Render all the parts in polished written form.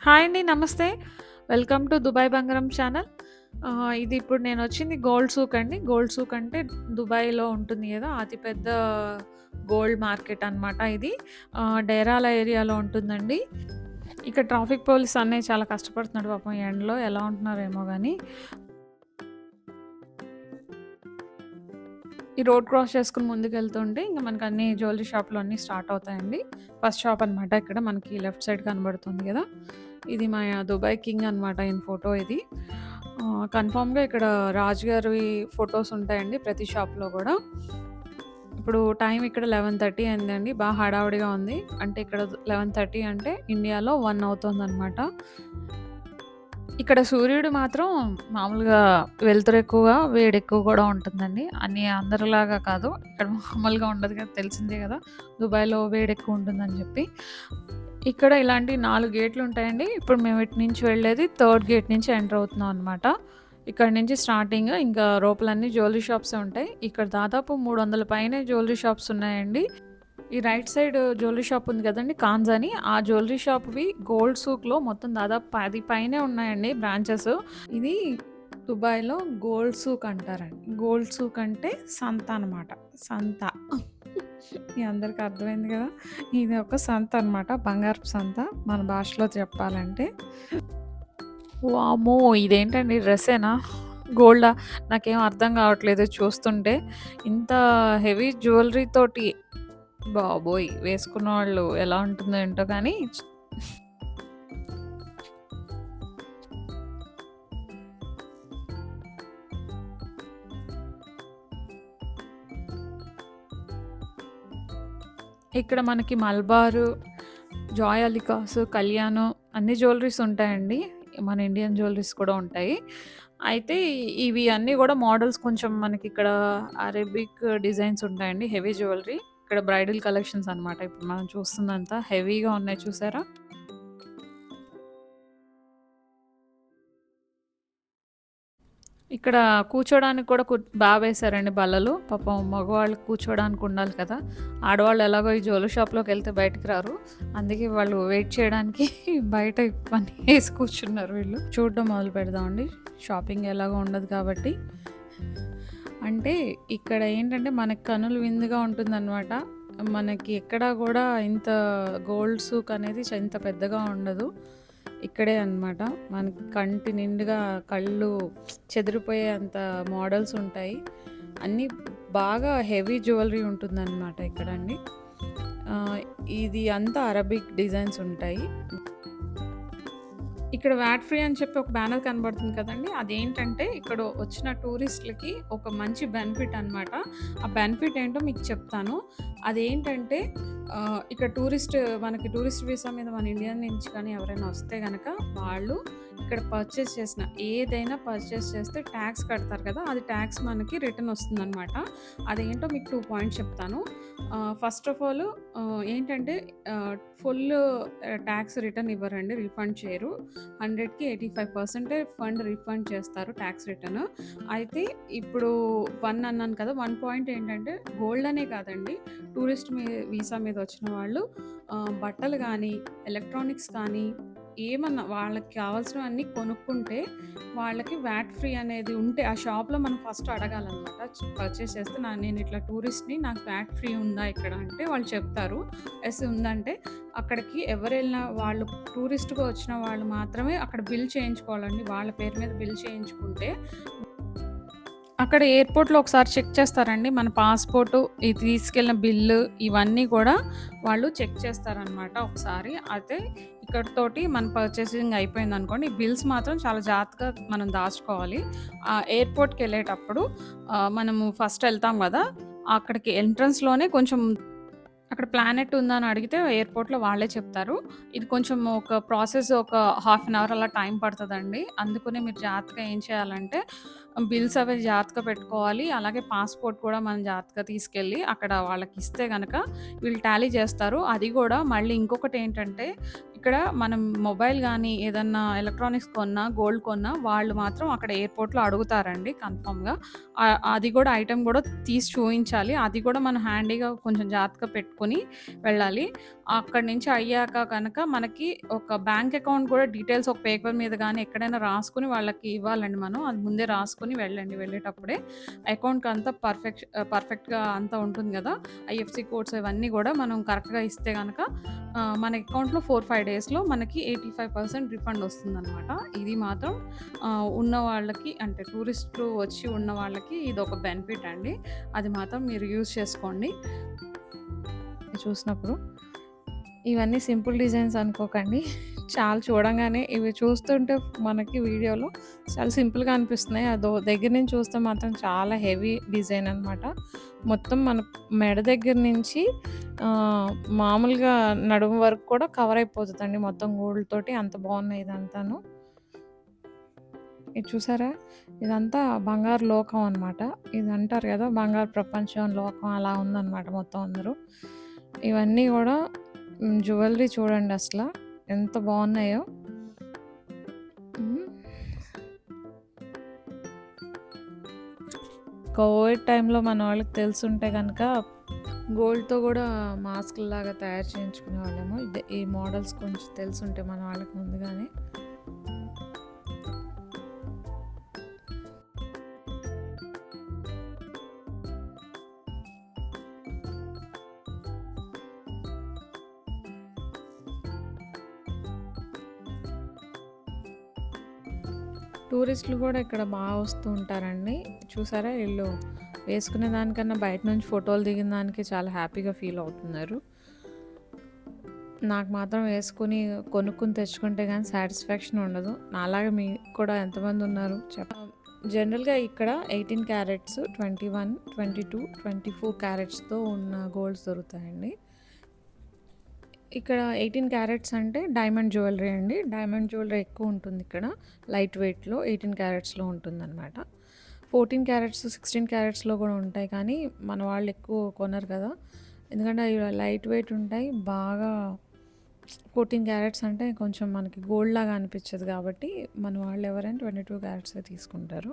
Hi అండి. నమస్తే. Welcome to Dubai బంగారం ఛానల్. ఇది ఇప్పుడు నేనొచ్చింది గోల్డ్ సూక్ అండి. గోల్డ్ సూక్ అంటే దుబాయ్‌లో ఉంటుంది గదా! అతిపెద్ద గోల్డ్ మార్కెట్ అనమాట ఇది. డెరాల ఏరియాలో ఉంటుందండి. ఇక్కడ ట్రాఫిక్ పోలీస్ అన్నయ్య చాలా కష్టపడుతున్నాడు పాపం ఈ ఎండలో ఎలా ఉంటున్నారేమో గానీ. ఈ రోడ్ క్రాస్ చేసుకొని ముందుకెళ్తుంటే ఇంక మనకన్నీ జ్యువెల్లరీ షాపులు అన్నీ స్టార్ట్ అవుతాయండి. ఫస్ట్ షాప్ అనమాట ఇక్కడ మనకి లెఫ్ట్ సైడ్ కనబడుతుంది గదా! ఇది మా దుబాయ్ కింగ్ అనమాట ఈయన ఫోటో ఇది. కన్ఫర్మ్‌గా ఇక్కడ రాజుగారివి ఫోటోస్ ఉంటాయండి ప్రతి షాప్‌లో గూడా. ఇప్పుడు టైం ఇక్కడ 11:30 అయిందండి. హడావుడిగా ఉంది. అంటే ఇక్కడ 11:30 అంటే ఇండియాలో 1 అవుతుందనమాట. ఇక్కడ సూర్యుడు మాత్రం మామూలుగా వెలుతురెక్కువగా, వేడెక్కువ గూడా ఉంటుందండి. అందరిలాగా కాదు. ఇక్కడ మామూలుగా ఉండదు కదా! తెలిసిందే గదా! దుబాయ్‌లో వేడెక్కువుంటుందని జెప్పి. ఇక్కడ ఇలాంటి 4 గేట్లుంటాయండి. ఇప్పుడు మేము ఇటు నుంచి వెళ్ళేది థర్డ్ గేట్ నుంచి ఎంటర్ అవుతున్నాం అనమాట. ఇక్కడి నుంచి స్టార్టింగ్ ఇంకా లోపలన్నీ జ్యువెల్లరీ షాప్సే ఉంటాయి. ఇక్కడ దాదాపు 300 పైనే జ్యువెల్లరీ షాప్స్ ఉన్నాయండి. ఈ రైట్ సైడ్ జ్యువెల్లరీ షాప్ ఉంది కదండీ! కాన్స్ అని. ఆ జ్యువెల్లరీ షాప్‌వి గోల్డ్ సూక్‌లో మొత్తం దాదాపు 10 పైనే ఉన్నాయండి బ్రాంచెస్. ఇది దుబాయ్‌లో గోల్డ్ సూక్ అంటారండి. గోల్డ్ సూక్ అంటే సంత అనమాట. సంత. మీ అందరికి అర్థమైంది కదా! ఇది ఒక సంత అనమాట. బంగారపు సంత మన భాషలో చెప్పాలంటే. వామ్మో! ఇదేంటండి డ్రెస్సేనా? గోల్డా? నాకేం అర్థం కావట్లేదు చూస్తుంటే. ఇంత హెవీ జ్యువెల్లరీ తోటి బాబోయ్! వేసుకున్నవాళ్ళు ఎలా ఉంటుందో ఏంటో కానీ ఇక్కడ మనకి మలబారు, జాయ్ అలికాస్, కళ్యాణం అన్ని జ్యువెల్లరీస్ ఉంటాయండి. మన ఇండియన్ జ్యువెల్లరీస్ కూడా ఉంటాయి. అయితే ఇవి అన్నీ గూడా మోడల్స్ కొంచెం మనకిక్కడ అరేబిక్ డిజైన్స్ ఉంటాయండి. Heavy jewellery. ఇక్కడ బ్రైడల్ కలెక్షన్స్ అనమాట. ఇప్పుడు మనం చూస్తుందంతా హెవీగా ఉన్నాయి చూసారా? ఇక్కడ కూర్చోడానికి కూడా వేశారండి బల్లలు. పాపం మగవాళ్ళు కూర్చోడానికి ఉండాలి కదా! ఆడవాళ్ళు ఎలాగో ఈ జ్యువెల్లరీ షాప్‌లోకెళ్తే బయటికి రారు. అందుకే వాళ్ళు వెయిట్ చేయడానికి బయట ఇవన్నీ ఏసి కూర్చున్నారు వీళ్ళు. చూడడం మొదలు పెడదామండి. షాపింగ్ ఎలాగో ఉండదు కాబట్టి. అంటే ఇక్కడ ఏంటంటే మనకి కనుల విందుగా ఉంటుందనమాట. మనకి ఎక్కడా గూడా ఇంత గోల్డ్ సూక్ అనేది ఇంత పెద్దగా ఉండదు. ఇక్కడే అనమాట. మనకి కంటి నిండుగా కళ్ళు చెదిరిపోయేంత మోడల్స్ ఉంటాయి. అన్నీ బాగా హెవీ జ్యువెల్లరీ ఉంటుందనమాట ఇక్కడండి. ఇది అంతా అరబిక్ డిజైన్స్ ఉంటాయి. ఇక్కడ వ్యాట్ ఫ్రీ అని చెప్పి ఒక బ్యానర్ కనబడుతుంది కదండీ! అదేంటంటే ఇక్కడ వచ్చిన టూరిస్ట్‌లకి ఒక మంచి బెనిఫిట్ అనమాట. ఆ బెనిఫిట్ ఏంటో మీకు చెప్తాను. అదేంటంటే ఇక్కడ మనకి టూరిస్ట్ వీసా మీద మన ఇండియా నుంచి కానీ ఎవరైనా వస్తే గనక వాళ్ళు ఇక్కడ ఏదైనా పర్చేస్ చేస్తే టాక్స్ కడతారు కదా! అది టాక్స్ మనకి రిటర్న్ వస్తుందనమాట. అదేంటో మీకు 2 పాయింట్స్ చెప్తాను. ఫస్ట్ ఆఫ్ ఆల్ ఏంటంటే ఫుల్ టాక్స్ రిటర్న్ ఇవ్వరండి. రీఫండ్ చేయరు. 100కి 85% ఫండ్ రీఫండ్ చేస్తారు టాక్స్ రిటర్న్. అయితే ఇప్పుడు 1 అన్నాను కదా! 1 పాయింట్ ఏంటంటే గోల్డ్ అనే కాదండి. టూరిస్ట్ వీసా మీద వచ్చిన వాళ్ళు బట్టలు గానీ, ఎలక్ట్రానిక్స్ కానీ ఏమన్నా వాళ్ళకి కావాల్సినవన్నీ కొనుక్కుంటే వాళ్ళకి వ్యాట్ ఫ్రీ అనేది ఉంటే ఆ షాప్‌లో మనం ఫస్ట్ అడగాలనమాట. పర్చేస్ చేస్తే నేను ఇట్లా టూరిస్ట్‌ని నాకు వ్యాట్ ఫ్రీ ఉందా ఇక్కడ అంటే వాళ్ళు చెప్తారు. యెస్ ఉందంటే అక్కడికి ఎవరెళ్ళినా వాళ్ళు టూరిస్ట్‌గా వచ్చిన వాళ్ళు మాత్రమే అక్కడ బిల్ చేయించుకోవాలండి. వాళ్ళ పేరు మీద బిల్ చేయించుకుంటే అక్కడ ఎయిర్‌పోర్ట్‌లో ఒకసారి చెక్ చేస్తారండి. మన పాస్‌పోర్టు, ఇది తీసుకెళ్ళిన బిల్లు ఇవన్నీ కూడా వాళ్ళు చెక్ చేస్తారనమాట ఒకసారి. అయితే ఇక్కడితోటి మన పర్చేసింగ్ అయిపోయిందనుకోండి. ఈ బిల్స్ మాత్రం చాలా జాగ్రత్తగా మనం దాచుకోవాలి. ఎయిర్‌పోర్ట్‌కెళ్ళేటప్పుడు మనము ఫస్ట్ ఎళ్తాం గదా! అక్కడికి ఎంట్రన్స్‌లోనే కొంచెం అక్కడ ప్లానెట్ ఉందా అని అడిగితే ఎయిర్‌పోర్ట్‌లో వాళ్ళే చెప్తారు. ఇది కొంచెం ఒక ప్రాసెస్ ఒక హాఫ్ అన్ అవర్ అలా టైం పడతదండి. అందుకనే మీరు జాగ్రత్తగా ఏం చేయాలంటే బిల్స్ అవి జాగ్రత్తగా పెట్టుకోవాలి. అలాగే పాస్‌పోర్ట్ కూడా మనం జాగ్రత్తగా తీసుకెళ్ళి అక్కడ వాళ్ళకిస్తే గనక వీళ్ళు టాలీ చేస్తారు. అది గూడా మళ్ళీ ఇంకొకటేంటంటే ఇక్కడ మనం మొబైల్ గానీ, ఏదన్నా ఎలక్ట్రానిక్స్ కొన్నా, గోల్డ్ కొన్నా వాళ్ళు మాత్రం అక్కడ ఎయిర్‌పోర్ట్‌లో అడుగుతారండి కన్ఫర్మ్‌గా. అది గూడా ఐటెమ్ గూడా తీసి చూయించాలి. అది కూడా మనం హ్యాండీగా కొంచెం జాగ్రత్తగా పెట్టుకొని వెళ్ళాలి. అక్కడి నుంచి అయ్యాక కనుక మనకి ఒక బ్యాంక్ అకౌంట్ కూడా డీటెయిల్స్ ఒక పేపర్ మీద గానీ ఎక్కడైనా రాసుకొని వాళ్ళకి ఇవ్వాలండి మనం. అది ముందే రాసుకొని వెళ్ళండి వెళ్ళేటప్పుడే. అకౌంట్‌కి అంతా పర్ఫెక్ట్‌గా అంతా ఉంటుంది గదా! ఐఎఫ్‌సి కోడ్స్ ఇవన్నీ గూడా మనం కరెక్ట్‌గా ఇస్తే గనక మన అకౌంట్‌లో 4, 5 డేస్‌లో మనకి 85% రిఫండ్ వస్తుందనమాట. ఇది మాత్రం ఉన్న వాళ్ళకి అంటే టూరిస్టులు వచ్చి ఉన్న వాళ్ళకి ఇదొక బెనిఫిట్ అండి. అది మాత్రం మీరు యూజ్ చేసుకోండి. చూసినప్పుడు. ఇవన్నీ సింపుల్ డిజైన్స్ అనుకోకండి. చాలా చూడంగానే ఇవి చూస్తుంటే మనకి వీడియోలో చాలా సింపుల్‌గా అనిపిస్తున్నాయి. అదో దగ్గర నుంచి చూస్తే మాత్రం చాలా హెవీ డిజైన్ అనమాట. మొత్తం మన మెడ దగ్గర నుంచి ఆహ్, మామూలుగా నడుము వరకు కూడా కవర్ అయిపోతదండి మొత్తం గోల్డ్ తోటి. అంత బాగున్నాయి ఇదంతాను. ఇది చూసారా? ఇదంతా బంగారు లోకం అనమాట. ఇది అంటారు గదా! బంగారు ప్రపంచం, లోకం అలా ఉందనమాట మొత్తం అందరూ. ఇవన్నీ గూడా జ్యువెల్లరీ చూడండసల ఎంత బావున్నాయో. హ్మ్. కోవిడ్ టైంలో మన వాళ్ళకి తెలిసుంటే గనక గోల్డ్‌తో గూడా మాస్కుల్లాగా తయారు చేయించుకునేవాళ్ళేమో. ఈ మోడల్స్ కొంచెం తెలిసుంటే మన వాళ్ళకి ముందుగానే. టూరిస్టులు గూడా ఇక్కడ వస్తూ ఉంటారండి. చూసారా ఈళ్ళు వేసుకునే దానికన్నా బయట నుంచి ఫోటోలు దిగిన దానికి చాలా హ్యాపీగా ఫీల్ అవుతున్నారు. నాకు మాత్రం వేసుకొని కొనుక్కొని తెచ్చుకుంటే గానీ సాటిస్ఫాక్షన్ ఉండదు. నాలాగా మీకు కూడా ఎంతమంది ఉన్నారు జనరల్‌గా ఇక్కడ 18 క్యారెట్స్, 21, 22, 24 క్యారెట్స్‌తో ఉన్న గోల్డ్స్ దొరుకుతాయండి. ఇక్కడ 18 క్యారెట్స్ అంటే డైమండ్ జ్యువెల్లరీ అండి. డైమండ్ జ్యువెల్లరీ ఎక్కువుంటుంది ఇక్కడ. లైట్ వెయిట్‌లో 18 క్యారెట్స్‌లో ఉంటుందనమాట. 14 క్యారెట్స్, 16 క్యారెట్స్‌లో గూడా ఉంటాయి. కానీ మన వాళ్ళు ఎక్కువ కొనరు కదా! ఎందుకంటే అవి లైట్ వెయిట్ ఉంటాయి. బాగా 14 క్యారెట్స్ అంటే కొంచెం మనకి గోల్డ్ లాగా అనిపించదు కాబట్టి మన వాళ్ళు ఎవరైనా 22 క్యారెట్సే తీసుకుంటారు.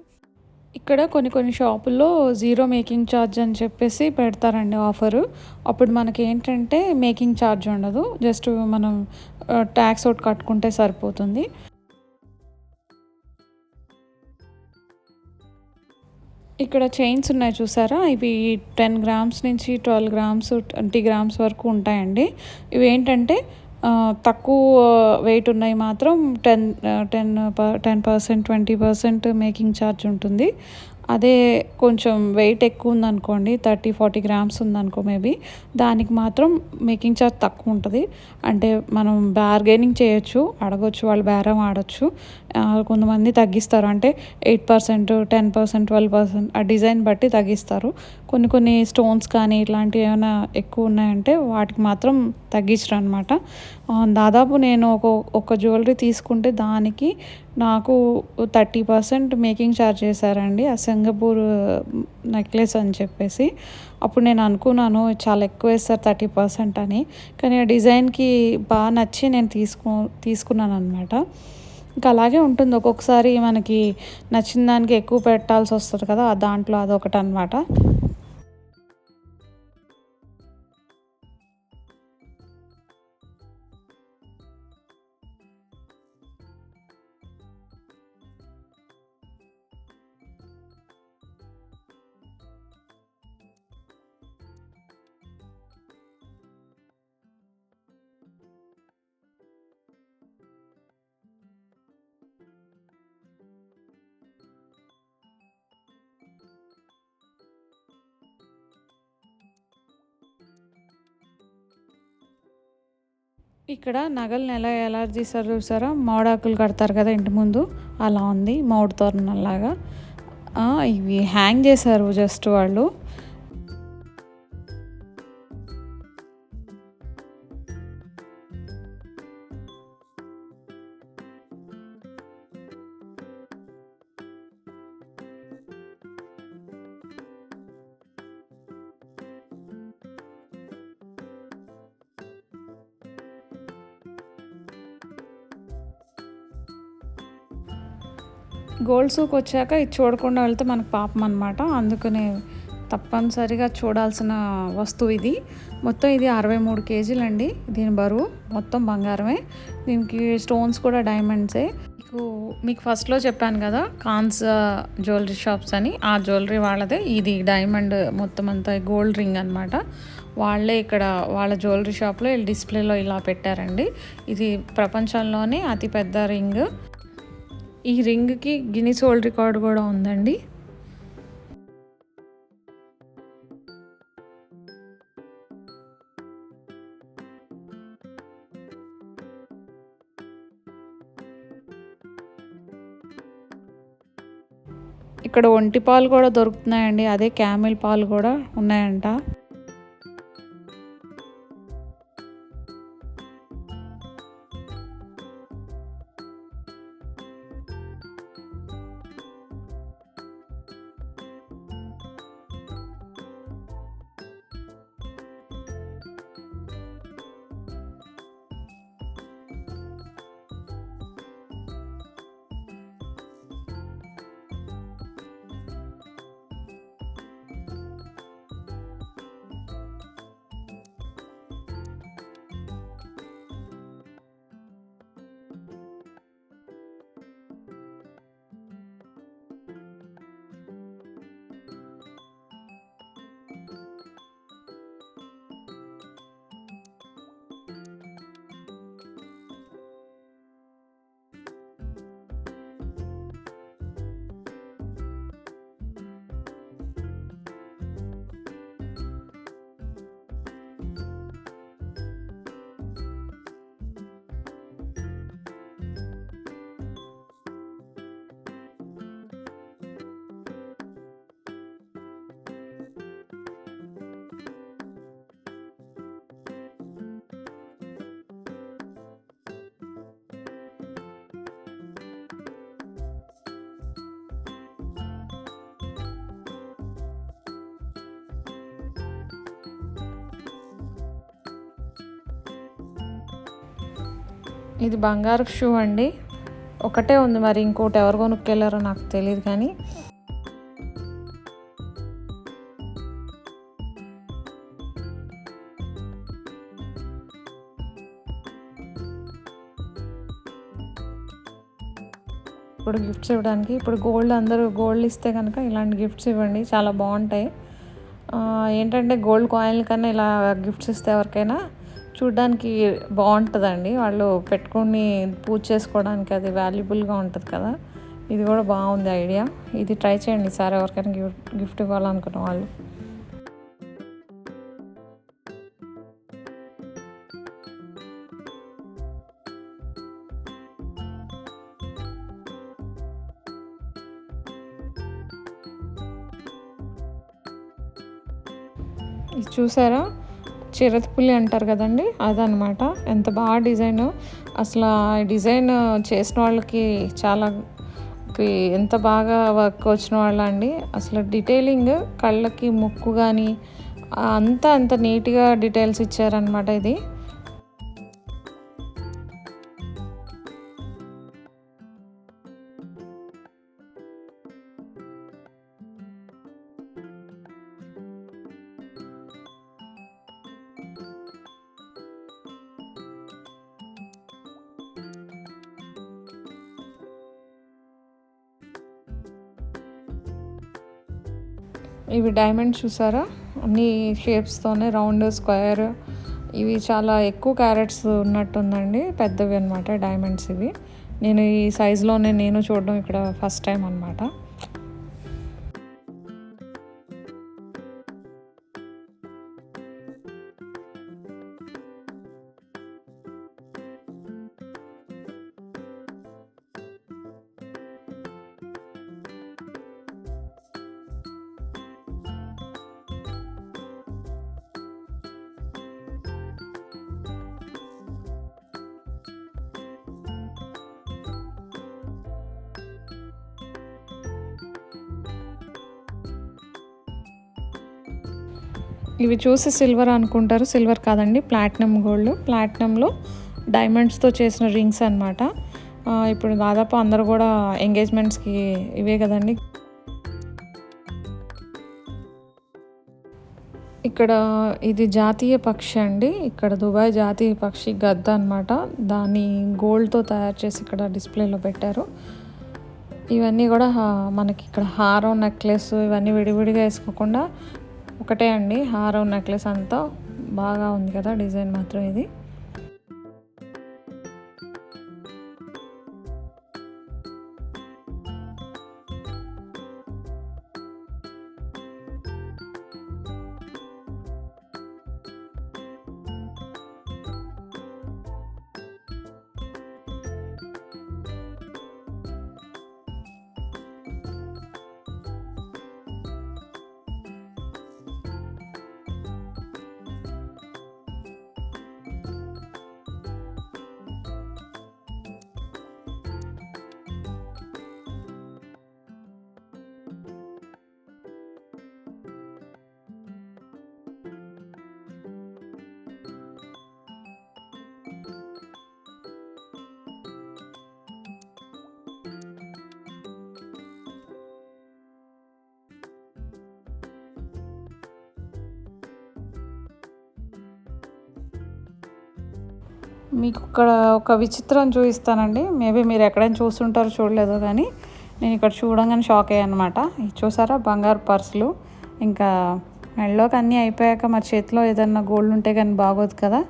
ఇక్కడ కొన్ని కొన్ని షాపుల్లో జీరో మేకింగ్ ఛార్జ్ అని చెప్పేసి పెడతారండి ఆఫరు. అప్పుడు మనకేంటంటే మేకింగ్ ఛార్జ్ ఉండదు. జస్ట్ మనం ట్యాక్స్ ఒకటి కట్టుకుంటే సరిపోతుంది. ఇక్కడ చైన్స్ ఉన్నాయి చూసారా? ఇవి 10 గ్రామ్స్ నుంచి 12 గ్రామ్స్, 20 గ్రామ్స్ వరకు ఉంటాయండి. ఇవేంటంటే తక్కువ వెయిట్ ఉన్నాయి మాత్రం 10%, 20% మేకింగ్ ఛార్జ్ ఉంటుంది. అదే కొంచెం వెయిట్ ఎక్కువ ఉందనుకోండి 30, 40 గ్రామ్స్ ఉందనుకో మేబీ దానికి మాత్రం మేకింగ్ ఛార్జ్ తక్కువ ఉంటది. అంటే మనం బార్గెనింగ్ చేయొచ్చు. అడగొచ్చు వాళ్ళు బేరం ఆడొచ్చు. కొంతమంది తగ్గిస్తారు. అంటే 8%, 10%, 12% ఆ డిజైన్ బట్టి తగ్గిస్తారు. కొన్ని కొన్ని స్టోన్స్ కానీ ఇట్లాంటివి ఏమైనా ఎక్కువ ఉన్నాయంటే వాటికి మాత్రం తగ్గించరనమాట. దాదాపు నేను ఒక జ్యువెల్లరీ తీసుకుంటే దానికి నాకు 30% మేకింగ్ ఛార్జ్ చేశారండి. ఆ సింగపూర్ నెక్లెస్ అని చెప్పేసి. అప్పుడు నేను అనుకున్నాను చాలా ఎక్కువేస్తారు 30% అని. కానీ ఆ డిజైన్‌కి నచ్చి నేను తీసుకున్నాననమాట. ఇంకా అలాగే ఉంటుంది. ఒక్కొక్కసారి మనకి నచ్చిన దానికి ఎక్కువ పెట్టాల్సొస్తది కదా! దాంట్లో అదొకటనమాట. ఇక్కడ నగలను ఎలా ఎలాడదీశారో చూసారా? మామిడాకులు కడతారు కదా ఇంటి ముందు, అలా ఉంది. మామిడి తోరణంలాగా. ఇవి హ్యాంగ్ చేశారు జస్ట్ వాళ్ళు. గోల్డ్ సూకొచ్చాక ఇది చూడకుండా వెళ్తే మనకు పాపం అనమాట. అందుకనే తప్పనిసరిగా చూడాల్సిన వస్తువు ఇది. మొత్తం ఇది 63 కేజీలండి దీని బరువు. మొత్తం బంగారమే. దీనికి స్టోన్స్ కూడా డైమండ్సే. మీకు ఫస్ట్‌లో చెప్పాను కదా! కాన్స్ జ్యువెలరీ షాప్స్ అని. ఆ జ్యువెలరీ వాళ్ళదే. ఇది డైమండ్ మొత్తం అంతా గోల్డ్ రింగ్ అనమాట. వాళ్ళే ఇక్కడ వాళ్ళ జ్యువెలరీ షాప్‌లో డిస్‌ప్లేలో ఇలా పెట్టారండి. ఇది ప్రపంచంలోనే అతి పెద్ద రింగ్. ఈ రింగ్‌కి గిన్నిస్ వరల్డ్ రికార్డ్ కూడా ఉందండి. ఇక్కడ ఒంటి పాలు కూడా దొరుకుతున్నాయండి. అదే క్యామెల్ పాలు కూడా ఉన్నాయంట. ఇది బంగారు షూ అండి. ఒకటే ఉంది, మరి ఇంకోటి ఎవరు కొనుక్కెళ్ళారో నాకు తెలియదు కానీ ఇప్పుడు గిఫ్ట్స్ ఇవ్వడానికి ఇప్పుడు అందరూ గోల్డ్ ఇస్తే కనుక ఇలాంటి గిఫ్ట్స్ ఇవ్వండి, చాలా బాగుంటాయి. ఏంటంటే గోల్డ్ కాయిన్ల కన్నా ఇలా గిఫ్ట్స్ ఇస్తే ఎవరికైనా చూడ్డానికి బాగుంటుందండి. వాళ్ళు పెట్టుకొని పూజ చేసుకోవడానికి అది వాల్యుబుల్గా ఉంటుంది కదా. ఇది కూడా బాగుంది ఐడియా. ఇది ట్రై చేయండి ఈసారి ఎవరికైనా గిఫ్ట్ ఇవ్వాలనుకున్న వాళ్ళు. ఇది చూసారా, చిరతపులి అంటారు కదండి, అదనమాట. ఎంత బాగా డిజైన్. అసలు ఆ డిజైన్ చేసిన వాళ్ళకి చాలా ఎంత బాగా వర్క్ వచ్చిన వాళ్ళ అండి. అసలు డీటెయిలింగ్ కళ్ళకి ముక్కు కానీ అంత నీట్గా డీటెయిల్స్ ఇచ్చారనమాట ఇది. ఇవి డైమండ్స్ చూసారా, అన్ని షేప్స్తోనే రౌండ్, స్క్వేర్. ఇవి చాలా ఎక్కువ క్యారెట్స్ ఉన్నట్టుందండి, పెద్దవి అనమాట డైమండ్స్ ఇవి. నేను ఈ సైజులోనే చూడడం ఇక్కడ ఫస్ట్ టైం అనమాట. ఇవి చూసి సిల్వర్ అనుకుంటారు, సిల్వర్ కాదండి, ప్లాటినం గోల్డ్. ప్లాటినంలో డైమండ్స్తో చేసిన రింగ్స్ అనమాట. ఇప్పుడు దాదాపు అందరూ కూడా ఎంగేజ్మెంట్స్కి ఇవే కదండి. ఇక్కడ ఇది జాతీయ పక్షి అండి. ఇక్కడ దుబాయ్ జాతీయ పక్షి గద్ద అనమాట. దాన్ని గోల్డ్‌తో తయారు చేసి ఇక్కడ డిస్‌ప్లేలో పెట్టారు. ఇవన్నీ గూడా మనకి ఇక్కడ హారం, నెక్లెస్ ఇవన్నీ విడివిడిగా ఏసుకోకుండా ఒకటే అండి. హారం, నెక్లెస్ అంతా బాగా ఉంది కదా! డిజైన్ మాత్రం ఇది. మీకు ఇక్కడ ఒక విచిత్రం చూపిస్తానండి. మేబీ మీరు ఎక్కడైనా చూస్తుంటారో చూడలేదో కానీ నేను ఇక్కడ చూడంగానే షాక్ అయ్యానమాట. ఇది చూసారా బంగారు పర్సులు. ఇంకా మెడలోకి అన్నీ అయిపోయాక మరి చేతిలో ఏదన్నా గోల్డ్ ఉంటే కానీ బాగోదు కదా!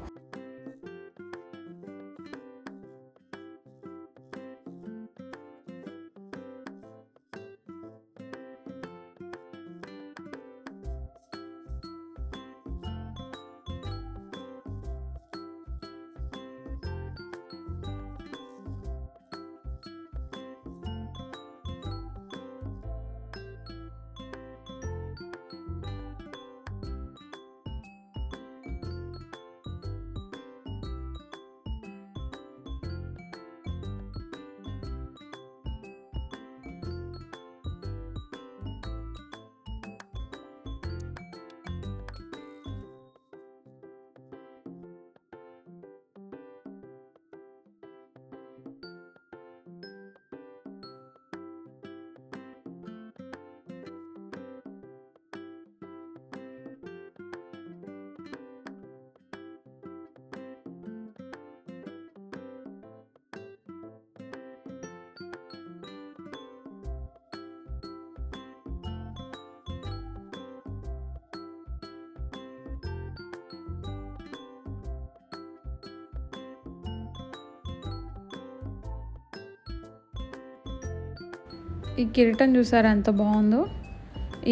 ఈ కిరీటం చూసారా ఎంత బాగుందో.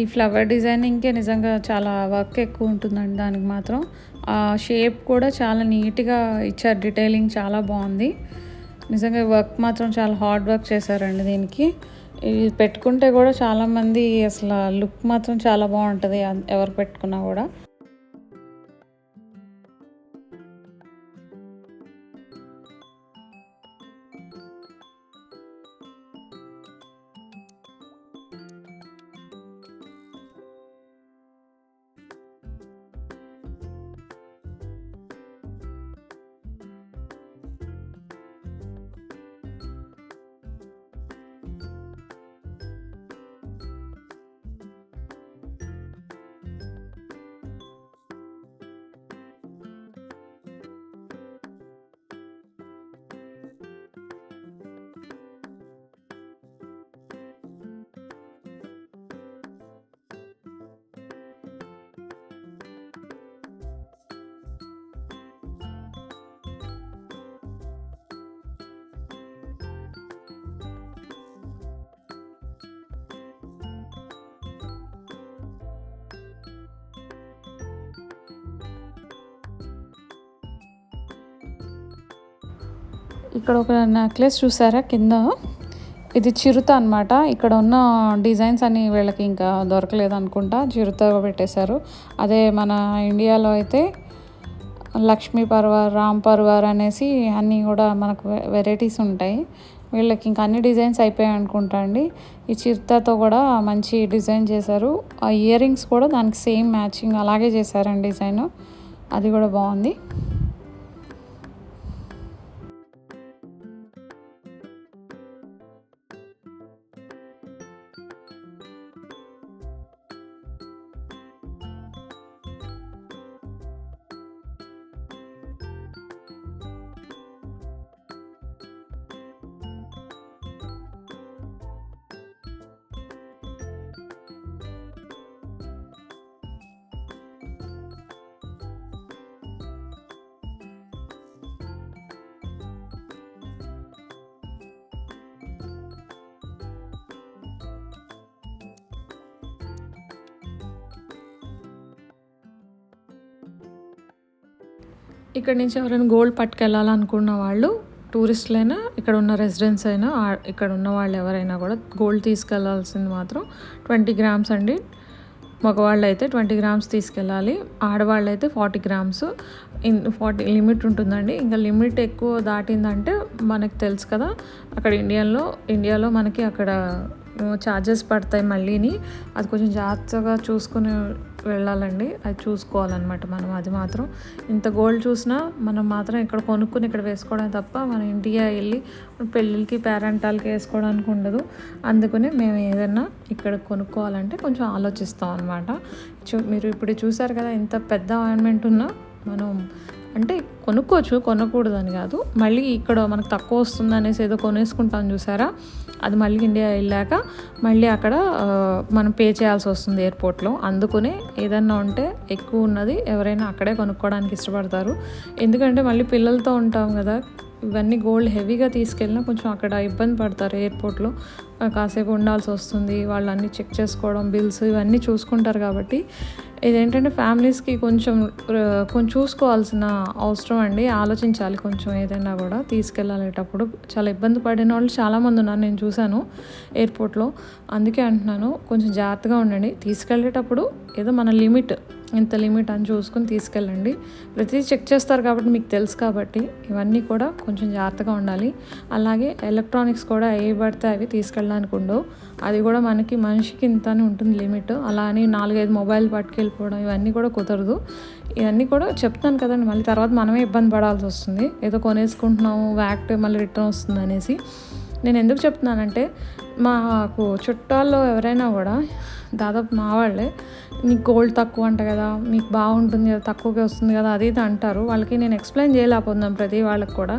ఈ ఫ్లవర్ డిజైనింగ్కే నిజంగా చాలా వర్క్ ఎక్కువ ఉంటుందండి దానికి మాత్రం. ఆ షేప్ కూడా చాలా నీట్గా ఇచ్చారు. డీటెయిలింగ్ చాలా బాగుంది. నిజంగా వర్క్ మాత్రం చాలా హార్డ్ వర్క్ చేశారండి దీనికి. ఇది పెట్టుకుంటే కూడా చాలామంది అసలు లుక్ మాత్రం చాలా బాగుంటుంది ఎవరు పెట్టుకున్నా కూడా. ఇక్కడ ఒక నెక్లెస్ చూసారా కింద. ఇది చిరుత అనమాట. ఇక్కడ ఉన్న డిజైన్స్ అన్నీ వీళ్ళకి ఇంకా దొరకలేదు అనుకుంటా, చిరుత పెట్టేశారు. అదే మన ఇండియాలో అయితే లక్ష్మీ పర్వార్, రామ్ పర్వార్ అనేసి అన్నీ కూడా మనకు వెరైటీస్ ఉంటాయి. వీళ్ళకి ఇంకా అన్ని డిజైన్స్ అయిపోయాయి అనుకుంటా అండి. ఈ చిరుతతో కూడా మంచి డిజైన్ చేశారు. ఆ ఇయర్ రింగ్స్ కూడా దానికి సేమ్ మ్యాచింగ్ అలాగే చేశారండి డిజైన్. అది కూడా బాగుంది. ఇక్కడి నుంచి ఎవరైనా గోల్డ్ పట్టుకెళ్ళాలనుకున్న వాళ్ళు టూరిస్టులైనా, ఇక్కడ ఉన్న రెసిడెంట్స్ అయినా, ఇక్కడ ఉన్న వాళ్ళు ఎవరైనా కూడా గోల్డ్ తీసుకెళ్లాల్సింది మాత్రం 20 గ్రామ్స్ అండి. మగవాళ్ళైతే 20 గ్రామ్స్ తీసుకెళ్ళాలి. ఆడవాళ్ళైతే 40 గ్రామ్స్ 40 లిమిట్ ఉంటుందండి. ఇంకా లిమిట్ ఎక్కువ దాటిందంటే మనకు తెలుసు కదా, అక్కడ ఇండియాలో మనకి అక్కడ ఛార్జెస్ పడతాయి మళ్ళీని. అది కొంచెం జాగ్రత్తగా చూసుకుని వెళ్ళాలండి. అది చూసుకోవాలన్నమాట మనం. అది మాత్రం ఇంత గోల్డ్ చూసినా మనం మాత్రం ఇక్కడ కొనుక్కుని ఇక్కడ వేసుకోవడం తప్ప మన ఇండియా వెళ్ళి పెళ్ళిళ్ళకి పేరెంటాలకి వేసుకోవడానికి ఉండదు. అందుకని మేము ఏదైనా ఇక్కడ కొనుక్కోవాలంటే కొంచెం ఆలోచిస్తాం అనమాట. మీరు ఇప్పుడు చూసారు కదా, ఇంత పెద్ద ఆర్నమెంట్ ఉన్నా మనం అంటే కొనుక్కోవచ్చు, కొనకూడదని కాదు. మళ్ళీ ఇక్కడ మనకు తక్కువ వస్తుంది అనేసి ఏదో కొనేసుకుంటాం చూసారా, అది మళ్ళీ ఇండియా వెళ్ళాక మళ్ళీ అక్కడ మనం పే చేయాల్సి వస్తుంది ఎయిర్పోర్ట్లో. అందుకనే ఏదన్నా ఉంటే ఎక్కువ ఉన్నది ఎవరైనా అక్కడే కొనుక్కోవడానికి ఇష్టపడతారు. ఎందుకంటే మళ్ళీ పిల్లలతో ఉంటాం కదా, ఇవన్నీ గోల్డ్ హెవీగా తీసుకెళ్ళినా కొంచెం అక్కడ ఇబ్బంది పడతారు. ఎయిర్పోర్ట్లో కాసేపు ఉండాల్సి వస్తుంది, వాళ్ళు అన్నీ చెక్ చేసుకోవడం, బిల్స్ ఇవన్నీ చూసుకుంటారు. కాబట్టి ఇదేంటంటే ఫ్యామిలీస్కి కొంచెం చూసుకోవాల్సిన అవసరం అండి. ఆలోచించాలి కొంచెం ఏదైనా కూడా తీసుకెళ్ళాలేటప్పుడు. చాలా ఇబ్బంది పడిన వాళ్ళు చాలామంది ఉన్నారు, నేను చూశాను ఎయిర్పోర్ట్లో. అందుకే అంటున్నాను, కొంచెం జాగ్రత్తగా ఉండండి. తీసుకెళ్ళేటప్పుడు ఏదో మన లిమిట్, ఇంత లిమిట్ అని చూసుకుని తీసుకెళ్ళండి. ప్రతిదీ చెక్ చేస్తారు కాబట్టి మీకు తెలుసు కాబట్టి ఇవన్నీ కూడా కొంచెం జాగ్రత్తగా ఉండాలి. అలాగే ఎలక్ట్రానిక్స్ కూడా ఏవి పడితే అవి తీసుకెళ్ళడానికి ఉండవు. అది కూడా మనకి మనిషికి ఇంత అని ఉంటుంది లిమిట్. అలా అని 4-5 మొబైల్ పట్టుకెళ్ళిపోవడం ఇవన్నీ కూడా కుదరదు. ఇవన్నీ కూడా చెప్తాను కదండి, మళ్ళీ తర్వాత మనమే ఇబ్బంది పడాల్సి వస్తుంది. ఏదో కొనేసుకుంటున్నాము, వ్యాక్ట్ మళ్ళీ రిటర్న్ వస్తుంది అనేసి. నేను ఎందుకు చెప్తున్నానంటే, మాకు చుట్టాల్లో ఎవరైనా కూడా దాదాపు మా వాళ్ళే, నీకు గోల్డ్ తక్కువ అంట కదా, మీకు బాగుంటుంది కదా, తక్కువగా వస్తుంది కదా, అది ఇది అంటారు. వాళ్ళకి నేను ఎక్స్ప్లెయిన్ చేయలేకపోతున్నాను ప్రతి వాళ్ళకి కూడా.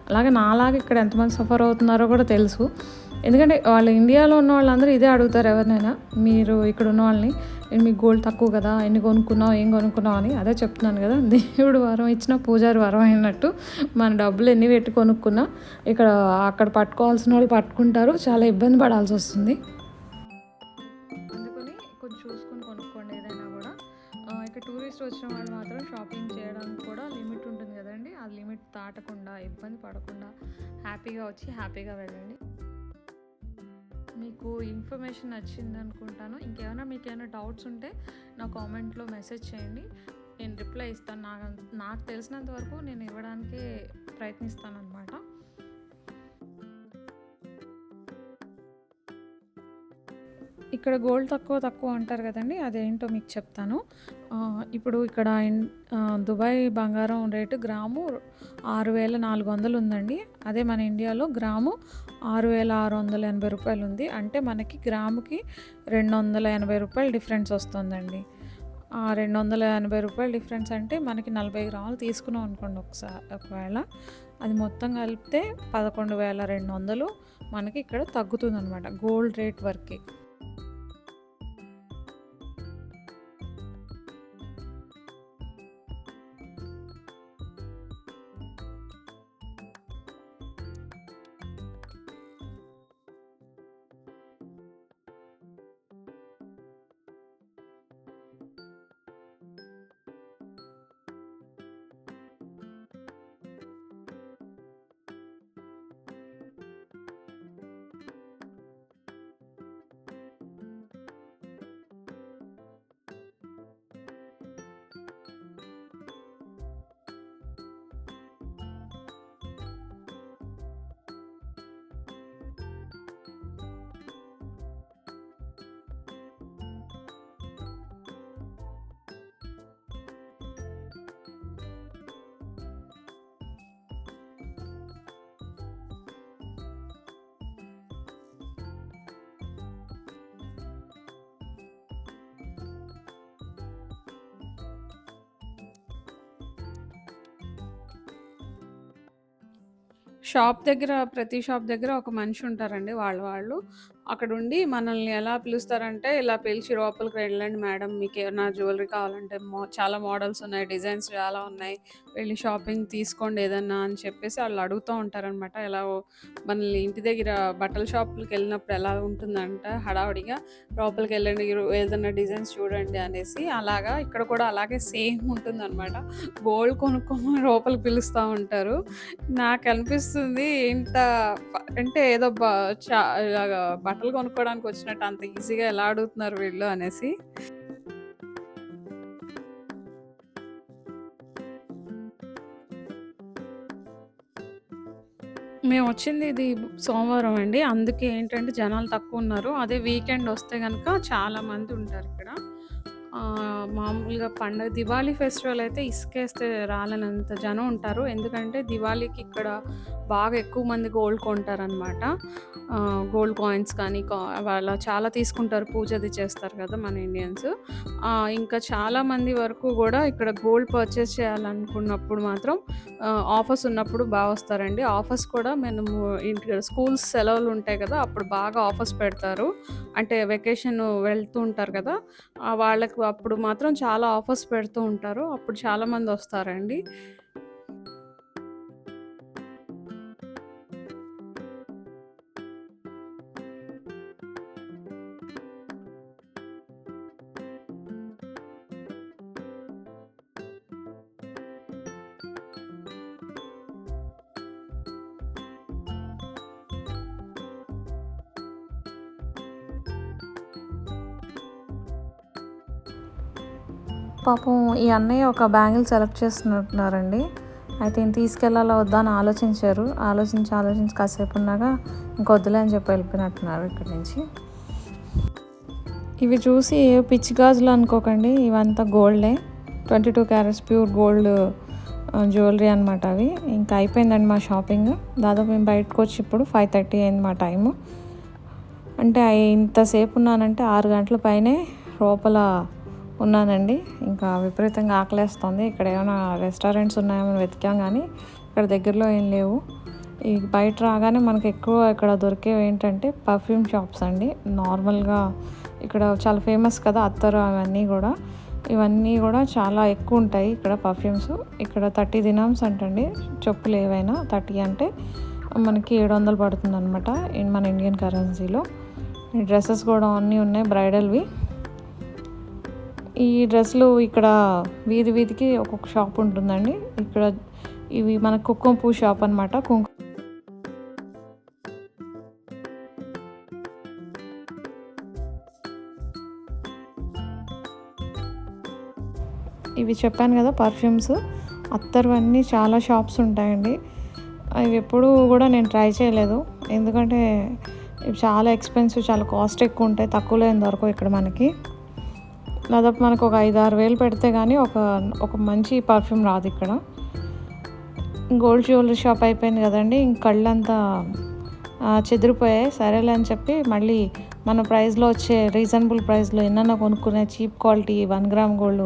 అలాగే నాలాగా ఇక్కడ ఎంతమంది సఫర్ అవుతున్నారో కూడా తెలుసు. ఎందుకంటే వాళ్ళు ఇండియాలో ఉన్న వాళ్ళందరూ ఇదే అడుగుతారు ఎవరినైనా, మీరు ఇక్కడ ఉన్న వాళ్ళని, మీకు గోల్డ్ తక్కువ కదా, ఎన్ని కొనుక్కున్నావు, ఏం కొనుక్కున్నావు అని. అదే చెప్తున్నాను కదా, దేవుడు వరం ఇచ్చిన పూజారి వరం అయినట్టు మన డబ్బులు ఎన్ని పెట్టి కొనుక్కున్నా అక్కడ పట్టుకోవాల్సిన వాళ్ళు పట్టుకుంటారు, చాలా ఇబ్బంది పడాల్సి వస్తుంది. అందుకని కొంచెం చూసుకొని కొనుక్కోండి ఏదైనా కూడా. ఇక టూరిస్ట్ వచ్చిన వాళ్ళు మాత్రం షాపింగ్ చేయడానికి కూడా లిమిట్ ఉంటుంది కదండి, ఆ లిమిట్ దాటకుండా, ఇబ్బంది పడకుండా హ్యాపీగా వచ్చి హ్యాపీగా వెళ్ళండి. మీకు ఇన్ఫర్మేషన్ నచ్చింది అనుకుంటాను. మీకు ఏమైనా డౌట్స్ ఉంటే నా కామెంట్లో మెసేజ్ చేయండి, నేను రిప్లై ఇస్తాను. నాకు తెలిసినంత వరకు నేను ఇవ్వడానికి ప్రయత్నిస్తాను అనమాట. ఇక్కడ గోల్డ్ తక్కువ అంటారు కదండి, అదేంటో మీకు చెప్తాను. ఇప్పుడు ఇక్కడ దుబాయ్ బంగారం రేటు గ్రాము 6,400 ఉందండి. అదే మన ఇండియాలో గ్రాము 6,680 రూపాయలు ఉంది. అంటే మనకి గ్రాముకి 280 రూపాయలు డిఫరెన్స్ వస్తుందండి. ఆ 280 రూపాయలు డిఫరెన్స్ అంటే మనకి 40 గ్రాములు తీసుకున్నాం అనుకోండి ఒకవేళ, అది మొత్తం కలిపితే 11,200 మనకి ఇక్కడ తగ్గుతుందన్నమాట గోల్డ్ రేట్ వరకు. ప్రతి షాప్ దగ్గర ఒక మనిషి ఉంటారండి వాళ్ళు. అక్కడుండి మనల్ని ఎలా పిలుస్తారంటే, ఇలా పిలిచి లోపలికి వెళ్ళండి మేడం మీకేమన్నా జ్యువెలరీ కావాలంటే చాలా మోడల్స్ ఉన్నాయి. డిజైన్స్ చాలా ఉన్నాయి. వెళ్లి షాపింగ్ తీసుకోండి ఏదన్నా అని చెప్పేసి ఆళ్ళు అడుగుతా ఉంటారనమాట. మనల్ని ఇంటి దగ్గర బట్టల షాపులకెళ్ళినప్పుడు ఎలా ఉంటుందంటే హడావిడిగా లోపలికెళ్ళండి ఏదన్నా డిజైన్స్ చూడండి అనేసి. అలాగా ఇక్కడ కూడా అలాగే సేమ్ ఉంటుందనమాట. గోల్డ్ కొనుక్కోమని లోపలికి పిలుస్తా ఉంటారు. నాకనిపిస్తుంది అంటే ఏదో ఇలాగా బట్టలు కొనుక్కోవడానికొచ్చినట్టు అంత ఈజీగా ఎలా అడుగుతున్నారు వీళ్ళు అనేసి. మేమొచ్చింది ఇది సోమవారం అండి. అందుకే ఏంటంటే జనాలు తక్కువున్నారు. అదే వీకెండ్ వస్తే గనక చాలా మందుంటారిక్కడ. మామూలుగా పండగ దివాళీ ఫెస్టివల్ అయితే ఇసుకేస్తే రాలనంత జనం ఉంటారు. ఎందుకంటే దివాళీకి ఇక్కడ బాగా ఎక్కువ మంది గోల్డ్ కొంటారనమాట. గోల్డ్ కాయిన్స్ కానీ అలా చాలా తీసుకుంటారు. పూజ అది చేస్తారు కదా మన ఇండియన్స్. ఇంకా చాలా మంది వరకు గూడా ఇక్కడ గోల్డ్ పర్చేస్ చేయాలనుకున్నప్పుడు మాత్రం ఆఫర్స్ ఉన్నప్పుడు వస్తారండి. ఆఫర్స్ కూడా మనము స్కూల్స్ సెలవులుంటాయి కదా! అప్పుడు బాగా ఆఫర్స్ పెడతారు. అంటే వెకేషన్ వెళ్తూ ఉంటారు కదా! వాళ్ళకి అప్పుడు మాత్రం చాలా ఆఫర్స్ పెడుతూ ఉంటారు. అప్పుడు చాలామందొస్తారండి. పాపం ఈ అన్నయ్య ఒక బ్యాంగిల్ సెలెక్ట్ చేస్తున్నట్టున్నారండి. అయితే ఈయన తీసుకెళ్ళాలా వద్దా అని ఆలోచించారు. ఆలోచించి కాసేపు ఉన్నాక ఇంకొద్దులే అని చెప్పి వెళ్ళిపోయినట్టున్నారు ఇక్కడి నుంచి. ఇవి చూసి పిచ్చి గాజులు అనుకోకండి, ఇవంతా గోల్డే. 22 క్యారెట్స్ ప్యూర్ గోల్డ్ జ్యువెలరీ అనమాట అవి. ఇంకా అయిపోయిందండి మా షాపింగ్. దాదాపు మేము బయటకు వచ్చి ఇప్పుడు 5:30 అయింది మా టైము. అంటే ఇంతసేపు ఉన్నానంటే 6 గంటల పైనే లోపల ఉన్నానండి. ఇంకా విపరీతంగా ఆకలేస్తుంది. ఇక్కడ ఏమైనా రెస్టారెంట్స్ ఉన్నాయేమో వెతికాం కానీ ఇక్కడ దగ్గరలో ఏం లేవు. ఈ బయట రాగానే మనకు ఎక్కువ ఇక్కడ దొరికేవి ఏంటంటే పర్ఫ్యూమ్ షాప్స్ అండి. నార్మల్గా ఇక్కడ చాలా ఫేమస్ కదా అత్తరు ఇవన్నీ కూడా చాలా ఎక్కువ ఉంటాయి ఇక్కడ పర్ఫ్యూమ్స్. ఇక్కడ 30 దినామ్స్ అంటండి చెప్పులు ఏవైనా. 30 అంటే మనకి 700 పడుతుంది అనమాట మన ఇండియన్ కరెన్సీలో. ఈ డ్రెస్సెస్ కూడా అన్నీ ఉన్నాయి బ్రైడల్వి. ఈ డ్రెస్సులు ఇక్కడ వీధికి ఒక్కొక్క షాప్ ఉంటుందండి. ఇక్కడ ఇవి మన కుంకుమ పువ్వు షాప్ అనమాట. ఇవి చెప్పాను కదా పర్ఫ్యూమ్స్, అత్తరువన్నీ చాలా షాప్స్ ఉంటాయండి. ఇవి ఎప్పుడు కూడా నేను ట్రై చేయలేదు, ఎందుకంటే ఇవి చాలా ఎక్స్పెన్సివ్, చాలా కాస్ట్ ఎక్కువ ఉంటాయి. తక్కువలో ఏం దొరకవు ఇక్కడ మనకి. దాదాపు మనకు ఒక 5-6 వేలు పెడితే కానీ ఒక మంచి పర్ఫ్యూమ్ రాదు ఇక్కడ. గోల్డ్ జ్యువెలరీ షాప్ అయిపోయింది కదండి, ఇంక కళ్ళంతా చెదిరిపోయాయి. సరేలే అని చెప్పి మళ్ళీ మన ప్రైస్లో వచ్చే రీజనబుల్ ప్రైస్లో ఎన్నైనా కొనుక్కునే చీప్ క్వాలిటీ 1 గ్రామ్ గోల్డ్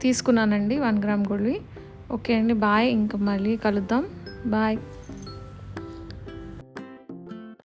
తీసుకున్నానండి. 1 గ్రామ్ గోల్డ్వి. ఓకే అండి, బాయ్. ఇంక మళ్ళీ కలుద్దాం. బాయ్.